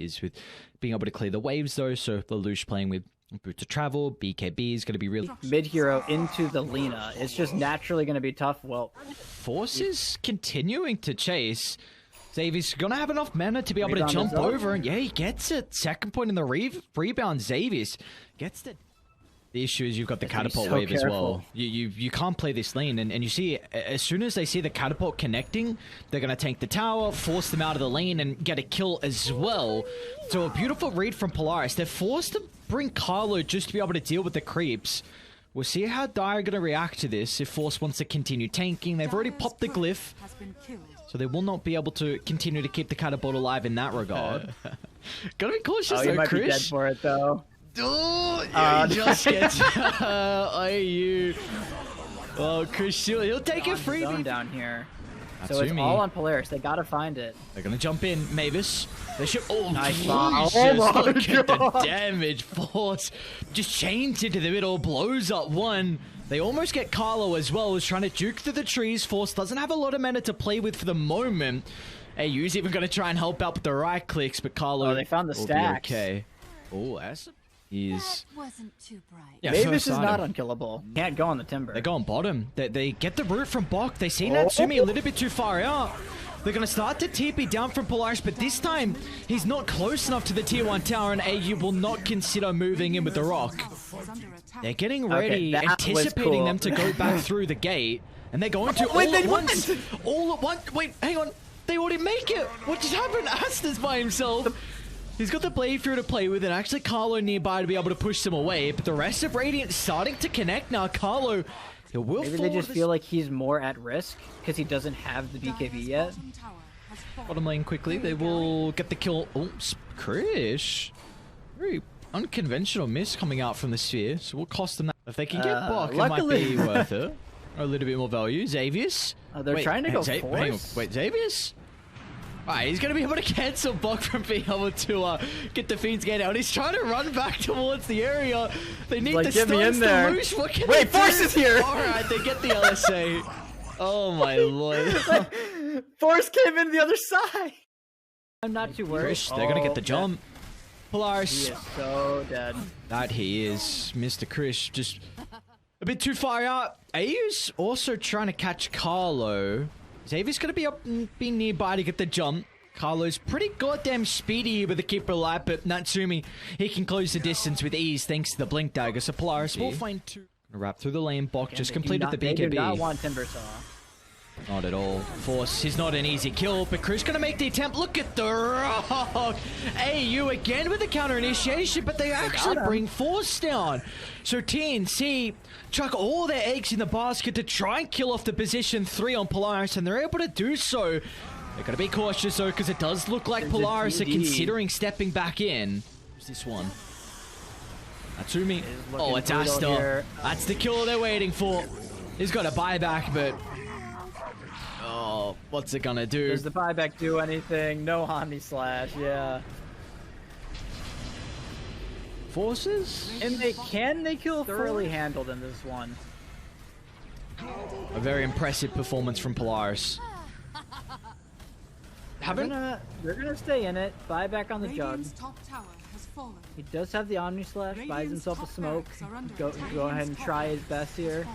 is with being able to clear the waves, though. So Lelouch playing with Boots of Travel, BKB is going to be really... Mid-hero into the Lina. It's just naturally going to be tough. Well, Forces continuing to chase. Xavier's going to have enough mana to be able to jump over, and yeah, he gets it. Second point in the rebound, Xavier's gets it. The issue is you've got the catapult wave as well. You can't play this lane, and you see, as soon as they see the catapult connecting, they're going to tank the tower, force them out of the lane, and get a kill as well. So a beautiful read from Polaris. They're forced to bring Carlo just to be able to deal with the creeps. We'll see how Dire are going to react to this if Force wants to continue tanking. They've already popped the glyph, so they will not be able to continue to keep the catapult alive in that regard. Gotta be cautious though, you might Chris. be dead for it though. Oh, he just gets IU. Oh, Chris, he'll take a freebie down here. Natsumi. So it's all on Polaris. They gotta find it. They're gonna jump in. Mavis. They should. Oh, nice. Look at the damage. Force just chains into the middle, blows up one. They almost get Carlo as well. Was trying to juke through the trees. Force doesn't have a lot of mana to play with for the moment. AU's even gonna try and help out with the right clicks, but Carlo. Oh, they found the stacks. Okay. Oh, that's. Wasn't too bright. Yeah, Mavis is not unkillable. Can't go on the timber. They go on bottom. They get the root from Bok. They see Natsumi a little bit too far out. They're going to start to TP down from Polaris, but this time he's not close enough to the tier 1 tower, and AU will not consider moving in with the rock. They're getting ready, anticipating them to go back through the gate, and they're going to all at once. All at once. Wait, hang on. They already make it. What just happened? Asta's by himself. He's got the blade through to play with, and actually Carlo nearby to be able to push them away. But the rest of Radiant starting to connect now. Carlo, he will. Maybe they just feel like he's more at risk because he doesn't have the BKB yet. Bottom lane quickly. They will get the kill. Oh, Krish. Very unconventional miss coming out from the sphere. So we'll cost them that. If they can get Bok, it might be worth it. Or a little bit more value. Xavier's. They're trying to go Force. Wait, Xavier's? Alright, he's going to be able to cancel Bok from being able to get the Fiend's gate out. He's trying to run back towards the area. They need the stuns to lose. Wait, Force is here! Alright, they get the LSA. Oh my lord. Force came in the other side! I'm not too worried. Krish, they're going to get the jump. Polaris. He is so dead. That he is. Mr. Krish just a bit too far out. AU's also trying to catch Carlo. Xavier's going to be nearby to get the jump. Carlo's pretty goddamn speedy with the keeper alive, but Natsumi, he can close the distance with ease thanks to the Blink Dagger. So Polaris will find two. Wrap through the lane. Bok just completed the BKB. They do not want Timbersaw. Not at all. Force is not an easy kill, but Chris gonna make the attempt. Look at the rock! AU again with the counter initiation, but they actually bring Force down. So TNC chuck all their eggs in the basket to try and kill off the position 3 on Polaris, and they're able to do so. They're gonna be cautious though, because it does look like Polaris are considering stepping back in. Who's this one? Natsumi. Oh, it's Asta. That's the kill they're waiting for. He's got a buyback, but oh, what's it gonna do? Does the buyback do anything? No Omni Slash, yeah. Forces? And they kill thoroughly handled in this one. A very impressive performance from Polaris. They're gonna stay in it. Buyback on the jug. He does have the Omni Slash, buys himself a smoke. Go ahead and try his best here.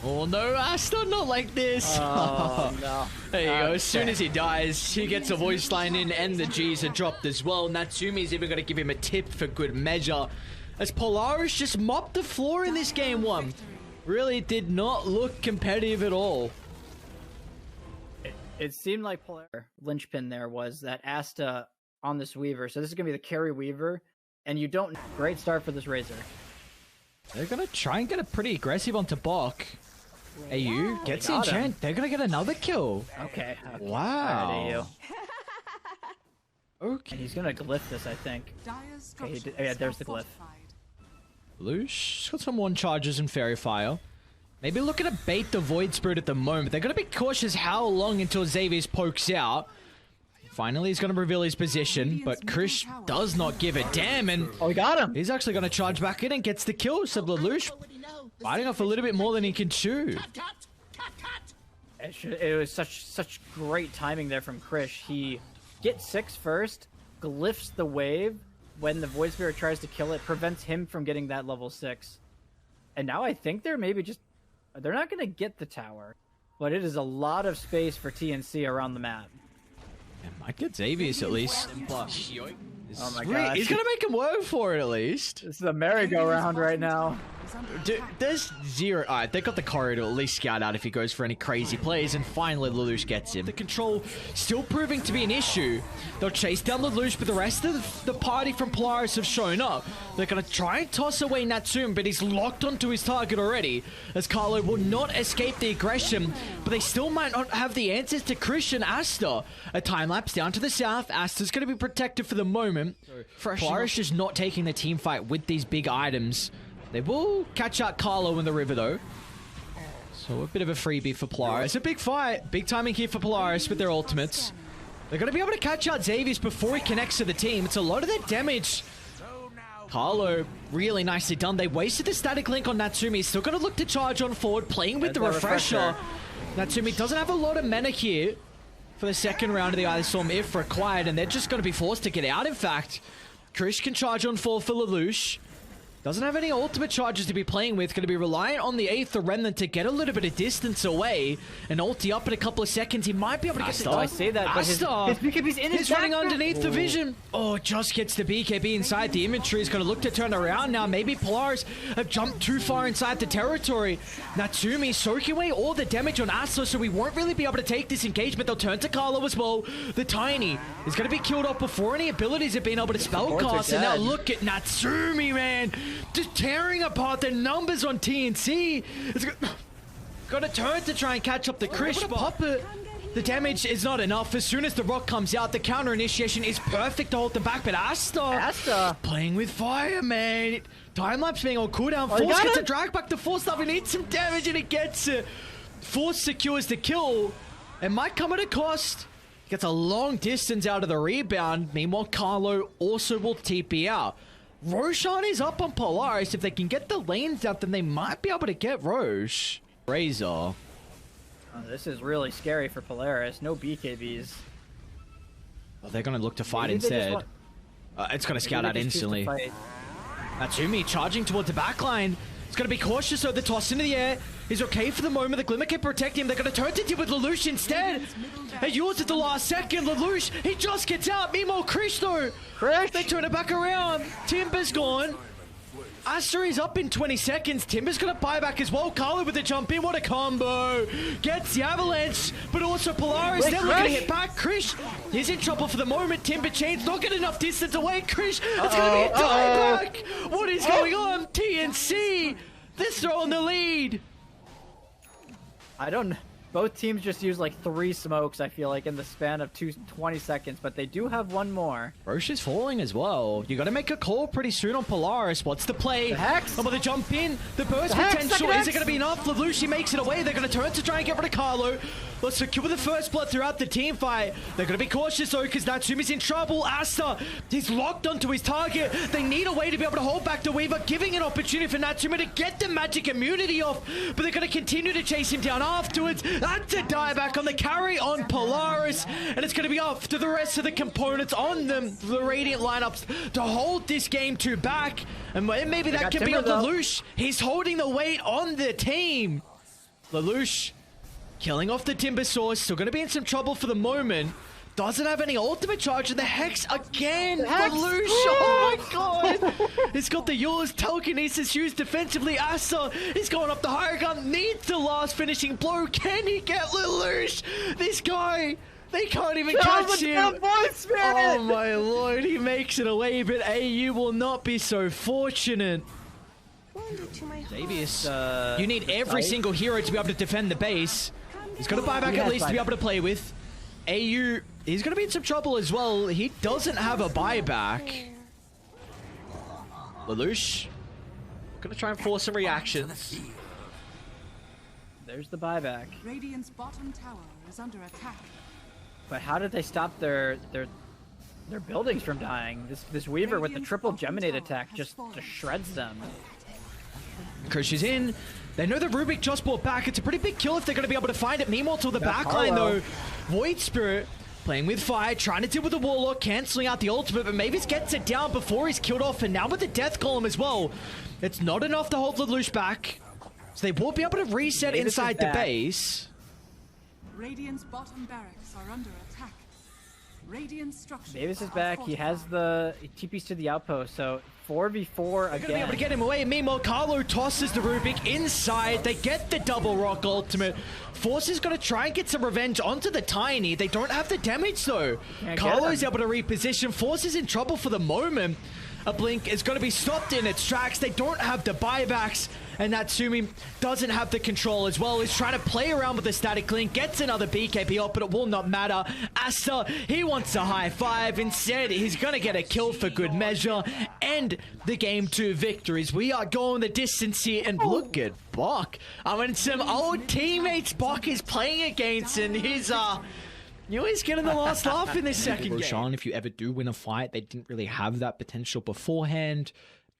Oh no, Asta, not like this. Oh, no. There you go. As soon as he dies, he gets a voice line in and the G's are dropped as well. Natsumi's even going to give him a tip for good measure. As Polaris just mopped the floor in this game 1. Really did not look competitive at all. It seemed like Polaris linchpin there was that Asta on this Weaver. So this is going to be the carry Weaver. And you don't... Great start for this Razor. They're going to try and get it pretty aggressive onto Bok. AU gets the enchant. They're going to get another kill. Okay. Wow. Okay. And he's going to glyph this, I think. Okay, yeah, there's the glyph. Lush got some 1 charges and Fairy Fire. Maybe looking to bait the Void Spirit at the moment. They're going to be cautious how long until Xavier's pokes out. Finally, he's going to reveal his position, but Krish does not give a damn, and oh, he got him. He's actually going to charge back in and gets the kill. So Lelouch biting off a little bit more than he can chew. It was such great timing there from Krish. He gets 6 first, glyphs the wave when the Void Spirit tries to kill it, prevents him from getting that level 6. And now I think they're maybe just... They're not going to get the tower, but it is a lot of space for TNC around the map. It might get Xavius at least. Oh my god. He's going to make him work for it at least. This is a merry-go-round right now. Dude, there's zero. Alright, they got the corridor to at least scout out if he goes for any crazy plays, and finally Lelouch gets him. The control still proving to be an issue. They'll chase down Lelouch, but the rest of the party from Polaris have shown up. They're going to try and toss away Natsum, but he's locked onto his target already, as Carlo will not escape the aggression, but they still might not have the answers to Krish and Asta. A time lapse down to the south. Asta's going to be protected for the moment. Polaris is not taking the team fight with these big items. They will catch out Carlo in the river, though. So a bit of a freebie for Polaris. It's a big fight. Big timing here for Polaris with their ultimates. They're going to be able to catch out Xavius before he connects to the team. It's a lot of their damage. Carlo, really nicely done. They wasted the static link on Natsumi. Still going to look to charge on forward, playing with the refresher. Natsumi doesn't have a lot of mana here for the second round of the Ice Storm if required, and they're just going to be forced to get out, in fact. Krish can charge on forward for Lelouch. Doesn't have any ultimate charges to be playing with. Going to be reliant on the 8th, the Remnant, to get a little bit of distance away. And ulti up in a couple of seconds. He might be able to get the... I see that, but his BKB's in his He's running underneath the vision. Oh, just gets the BKB inside the inventory. He's going to look to turn around now. Maybe Polaris have jumped too far inside the territory. Natsumi soaking away all the damage on Asta, so we won't really be able to take this engagement. They'll turn to Carlo as well. The Tiny is going to be killed off before any abilities have been able to spellcast. And now look at Natsumi, man. Just tearing apart the numbers on TNC. It's got to turn to try and catch up the Krish, but the damage is not enough. As soon as the rock comes out, the counter initiation is perfect to hold them back, but Asta playing with fire, man. Time-lapse being on cooldown. Force gets a drag back to Force stuff. He needs some damage and it gets it. Force secures the kill. It might come at a cost. Gets a long distance out of the rebound. Meanwhile, Carlo also will TP out. Roshan is up on Polaris. If they can get the lanes out, then they might be able to get Roche. Razor. Oh, this is really scary for Polaris. No BKBs. Oh, they're going to look to fight instead. It's going to scout out instantly. Natsumi charging towards the backline. It's going to be cautious, so the toss into the air is okay for the moment. The Glimmer can protect him. They're going to turn to deal with Lelouch instead. He used at the last second. Lelouch, he just gets out. Meanwhile, Krish, though. They turn it back around. Timber's gone. Asta is up in 20 seconds. Timber's going to buy back as well. Carlo with the jump in. What a combo. Gets the avalanche, but also Polaris. They're looking to hit back. Krish is in trouble for the moment. Timber chains not getting enough distance away. Krish, it's going to be a dieback. What is going on? TNC, they're throwing the lead. I don't know. Both teams just used like 3 smokes, I feel like, in the span of 20 seconds, but they do have one more. Roche is falling as well. You got to make a call pretty soon on Polaris. What's the play? The Hex. Oh, but the jump in. The burst potential. Is it going to be enough? Lelouch makes it away. They're going to turn to try and get rid of Carlo. Let's secure the first blood throughout the team fight. They're going to be cautious though, because Natsumi's in trouble. Asta, he's locked onto his target. They need a way to be able to hold back the Weaver, giving an opportunity for Natsumi to get the magic immunity off, but they're going to continue to chase him down afterwards. That's a dieback on the carry on Polaris, and it's going to be off to the rest of the components on them, the Radiant lineups, to hold this game 2 back, and maybe that can be on Lelouch. He's holding the weight on the team. Lelouch killing off the Timber Source, still going to be in some trouble for the moment. Doesn't have any ultimate charge, and the Hex again. Lelouch, oh my god. He's got the yours. Telekinesis used defensively. Asa, he's going up the higher gun. Needs the last finishing blow. Can he get Lelouch? This guy, they can't even catch him. Oh my lord, he makes it away, but AU will not be so fortunate. Xavius, you need every single hero to be able to defend the base. He's got to buy back at least to be able to play with. AU, he's going to be in some trouble as well. He doesn't have a buyback. Lelouch, going to try and force some reactions. There's the buyback. Radiant's bottom tower is under attack. But how did they stop their buildings from dying? This Weaver with the triple Geminate attack just shreds them. Krish is in. They know the Rubik just brought back. It's a pretty big kill if they're going to be able to find it. Meanwhile, to the backline though, Void Spirit Playing with fire, trying to deal with the Warlock, cancelling out the ultimate, but Mavis gets it down before he's killed off, and now with the Death Column as well. It's not enough to hold Lelouch back, so they won't be able to reset Mavis inside the base. Radiant's bottom barracks are under attack. Radiant structures. Mavis is back. He has the TPs to the outpost, so 4v4 again. Gonna be able to get him away. Meanwhile, Carlo tosses the Rubik inside. They get the double rock ultimate. Force is gonna try and get some revenge onto the Tiny. They don't have the damage though. Carlo is able to reposition. Force is in trouble for the moment. A blink is going to be stopped in its tracks. They don't have the buybacks, and Natsumi doesn't have the control as well. He's trying to play around with the static link, gets another BKB up, but it will not matter. Asta, he wants a high five. Instead, he's going to get a kill for good measure, and the game 2 victories. We are going the distance here, and look at Bok. I mean, some old teammates Bok is playing against, and he's you always getting the last laugh in this second game. Roshan, if you ever do win a fight, they didn't really have that potential beforehand.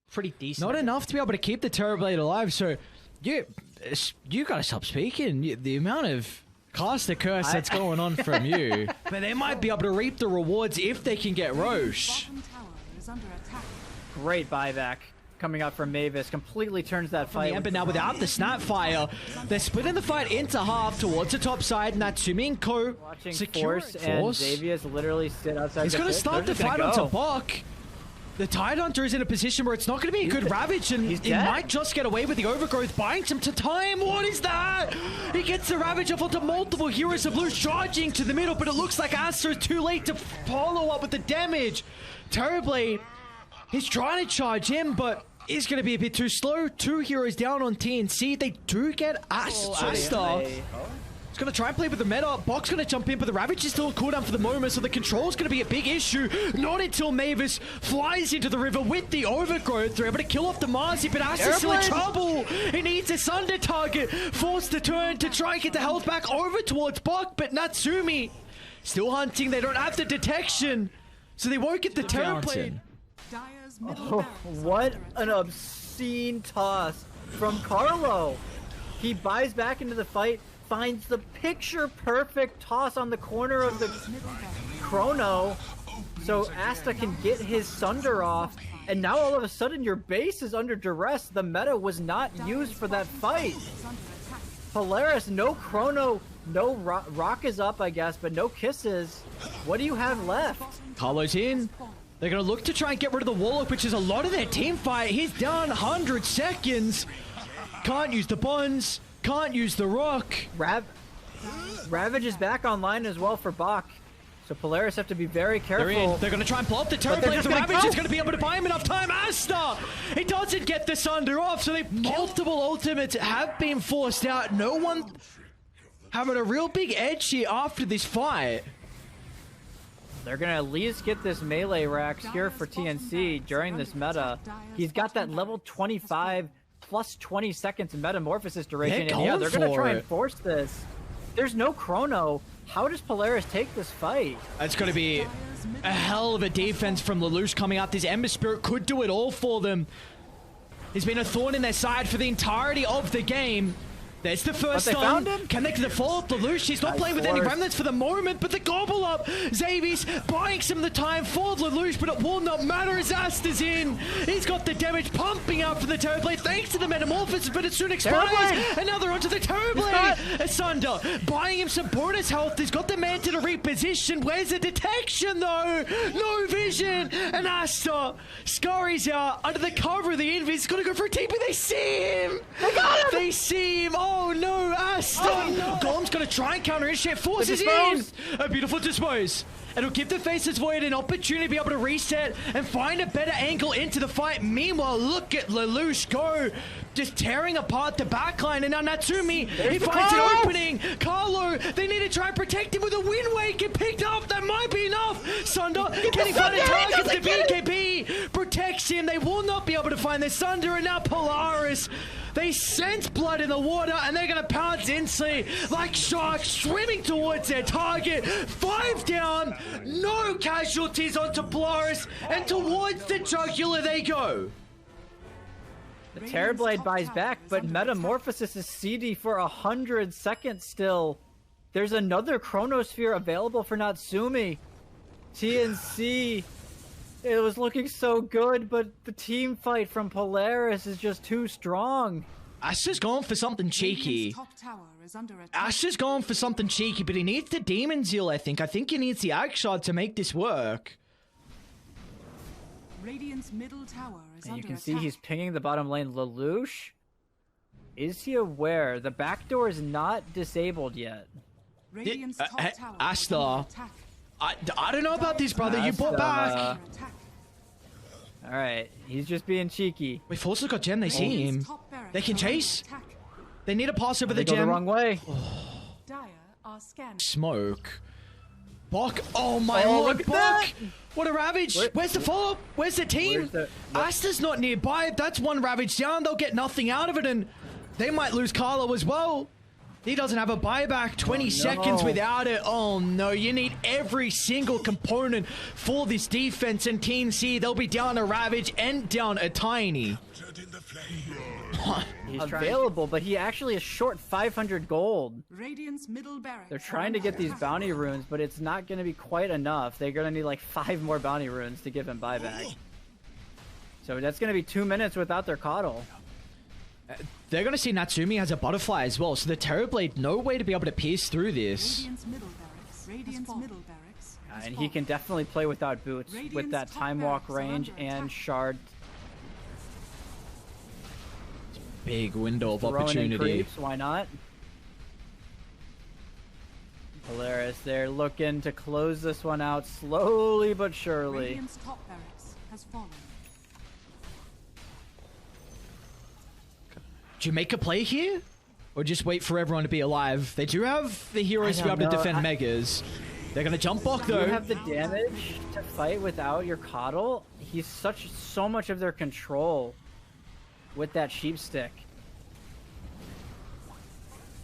Pretty decent. Not enough to be able to keep the Terrorblade alive, so you gotta stop speaking. The amount of caster curse that's going on from you. But they might be able to reap the rewards if they can get Roche. Great buyback coming up from Mavis. Completely turns that fight. But now without the Snapfire, they're splitting the fight into half towards the top side. Natsumi and Co. Watching Force and Xavier's literally sit outside. He's going to start the fight onto Bok. The Tidehunter is in a position where it's not going to be a good Ravage, and he might just get away with the Overgrowth, buying some time. What is that? He gets the Ravage off onto multiple Heroes of Blue, charging to the middle, but it looks like Asta is too late to follow up with the damage. Terrorblade, he's trying to charge him, but he's going to be a bit too slow. 2 heroes down on TNC. They do get Asta. He's going to try and play with the meta. Bok's going to jump in, but the Ravage is still on cooldown for the moment, so the control's going to be a big issue. Not until Mavis flies into the river with the Overgrowth. They're able to kill off the Marzi, but Asta's still in trouble. He needs a Sunder target. Forced to turn to try and get the health back over towards Bok, but Natsumi still hunting. They don't have the detection, so they won't get the Terrorblade. Oh, what an obscene toss from Carlo. He buys back into the fight, finds the picture-perfect toss on the corner of the Chrono, so Asta can get his Sunder off, and now all of a sudden your base is under duress. The meta was not used for that fight. Polaris, no Chrono, no Rock is up, I guess, but no kisses. What do you have left? Carlo's in. They're going to look to try and get rid of the Warlock, which is a lot of their team fight. He's down 100 seconds. Can't use the Buns. Can't use the Rock. Ravage is back online as well for Bok. So Polaris have to be very careful. They're going to try and pull up the Terrorblade. The Ravage is going to be able to buy him enough time. Asta! He doesn't get the Sunder off, so multiple ultimates have been forced out. No one having a real big edge here after this fight. They're going to at least get this melee racks here for TNC during this meta. He's got that level 25 plus 20 seconds metamorphosis duration. And yeah, they're going to try and force this. There's no Chrono. How does Polaris take this fight? It's going to be a hell of a defense from Lelouch coming out. This Ember Spirit could do it all for them. He's been a thorn in their side for the entirety of the game. There's the first stun. Can they follow up Lelouch? He's not playing with any remnants for the moment, but the gobble up. Xavius buying some of the time for Lelouch, but it will not matter as Asta's in. He's got the damage pumping out from the Terrorblade thanks to the Metamorphosis, but it soon expires. Another onto the Terrorblade. Asunder buying him some bonus health. He's got the Manta to reposition. Where's the detection though? No vision. And Asta scurries out under the cover of the Invis. He's gonna go for a TP. They see him. They got him. They see him. Oh no, Asta! Oh, no. Golem's gonna try and counter-initiate, forces in! A beautiful dispose. It'll give the Faceless Void an opportunity to be able to reset and find a better angle into the fight. Meanwhile, look at Lelouch go, just tearing apart the backline. And now Natsumi, he finds an opening. Carlo, they need to try and protect him with a Wind Waker picked up. That might be enough. Sunder, can he find a target? The BKB protects him. They will not be able to find their Sunder. And now Polaris, they sense blood in the water, and they're going to pounce instantly like sharks swimming towards their target. 5 down, no casualties onto Polaris, and towards the jugular they go. The Terrorblade buys back, but Metamorphosis is CD for 100 seconds still. there's another Chronosphere available for Natsumi. TNC. It was looking so good, but the team fight from Polaris is just too strong. Astra's going for something cheeky. Astra's going for something cheeky, but he needs the Demon Zeal, I think. I think he needs the Axe Shard to make this work. Radiant's middle tower is And under you can attack. see he's pinging the bottom lane. Lelouch, is he aware? The back door is not disabled yet. Radiant's top tower is Astra. under attack. I don't know about this, brother. You bought back. All right, he's just being cheeky. We've also got Gem. They see him. They can chase. They need to pass over the They go Gem. the wrong way. Dire are scanning. Smoke. Bok. Oh my Oh, lord, look at Bok. that. What a ravage. Where's the follow-up? Where's the team? Asta's not nearby. If that's one ravage down, they'll get nothing out of it, and they might lose Carlo as well. He doesn't have a buyback. 20 seconds without it. Oh no, you need every single component for this defense, and TNC, they'll be down a ravage and down a tiny. He's available, but he actually is short 500 gold. Radiant's middle barracks. They're trying to get these bounty runes, but it's not going to be quite enough. They're going to need like 5 more bounty runes to give him buyback. So that's going to be 2 minutes without their coddle. They're going to see Natsumi has a butterfly as well, so the Terrorblade, no way to be able to pierce through this. Radiant's middle barracks. Radiant's middle barracks. And he can definitely play without boots with that time walk range and shard. Big window of Throwing in opportunity. creeps, why not? Polaris, they're looking to close this one out slowly but surely. Radiant's top barracks has fallen. Do you make a play here? Or just wait for everyone to be alive? They do have the heroes to be able to defend Megas. They're going to jump block though. You have the damage to fight without your coddle. He's so much of their control with that sheep stick.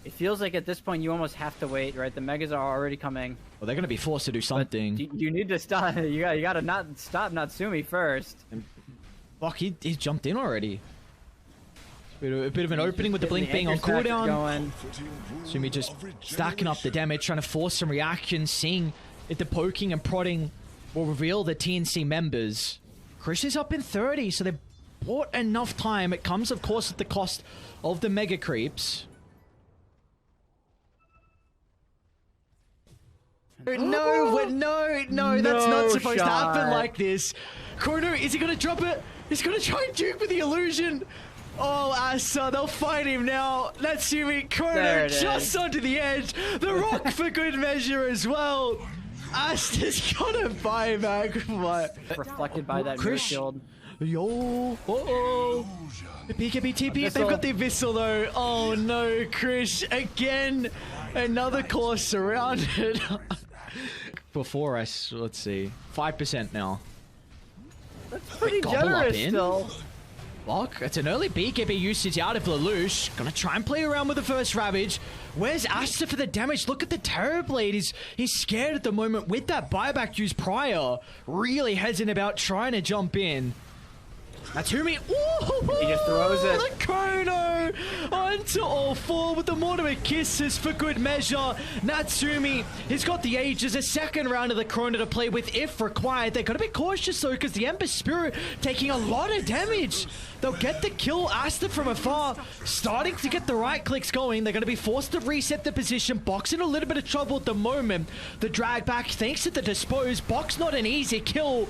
It feels like at this point you almost have to wait, right? The Megas are already coming. Well, they're going to be forced to do something. You need to stop. You got to not stop Natsumi first. Fuck, he's jumped in already. A bit of an opening with the blink being on anchor stack cooldown. Sumi just stacking up the damage, trying to force some reaction, seeing if the poking and prodding will reveal the TNC members. Chris is up in 30, so they've bought enough time. It comes, of course, at the cost of the mega creeps. No, that's not supposed to happen like this. Chrono, is he going to drop it? He's going to try and juke with the illusion. Oh, Asa, they'll fight him now. Natsumi, Chrono just onto the edge. The rock for good measure as well. Asta's got a buyback. What? Reflected by that mirror shield. Yo. Uh-oh. The PKBTP, they've got the Abyssal though. Oh no, Chris. Again, another core surrounded. Before us, let's see. 5% now. That's pretty generous still. Lock, it's an early BKB usage out of Lelouch. Gonna try and play around with the first Ravage. Where's Asta for the damage? Look at the Terrorblade. He's scared at the moment with that buyback used prior. Really hesitant about trying to jump in. Natsumi, he just throws it. The Chrono onto all 4 with the Mortimer Kisses for good measure. Natsumi, he's got the Aegis, a second round of the Chrono to play with if required. They've got to be cautious though, because the Ember Spirit taking a lot of damage. They'll get the kill. Asta from afar, starting to get the right clicks going. They're going to be forced to reset the position. Box in a little bit of trouble at the moment. The drag back thanks to the dispose. Box not an easy kill.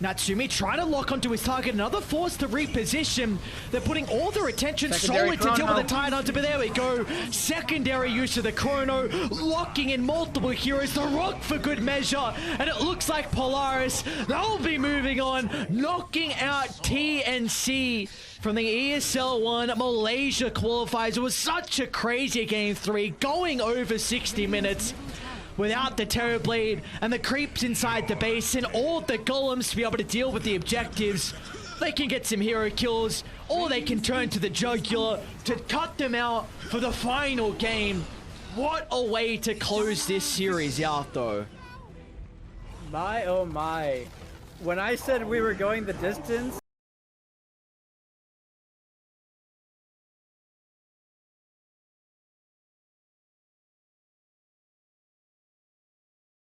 Natsumi trying to lock onto his target, another force to reposition. They're putting all their attention solely to deal with the Tide Hunter, but there we go. Secondary use of the Chrono, locking in multiple heroes, the Rock for good measure, and it looks like Polaris, they'll be moving on, knocking out TNC from the ESL One Malaysia qualifiers. It was such a crazy game 3, going over 60 minutes. Without the Terrorblade and the creeps inside the base and all the golems to be able to deal with the objectives, they can get some hero kills, or they can turn to the Jugular to cut them out for the final game. What a way to close this series out though. My oh my. When I said we were going the distance,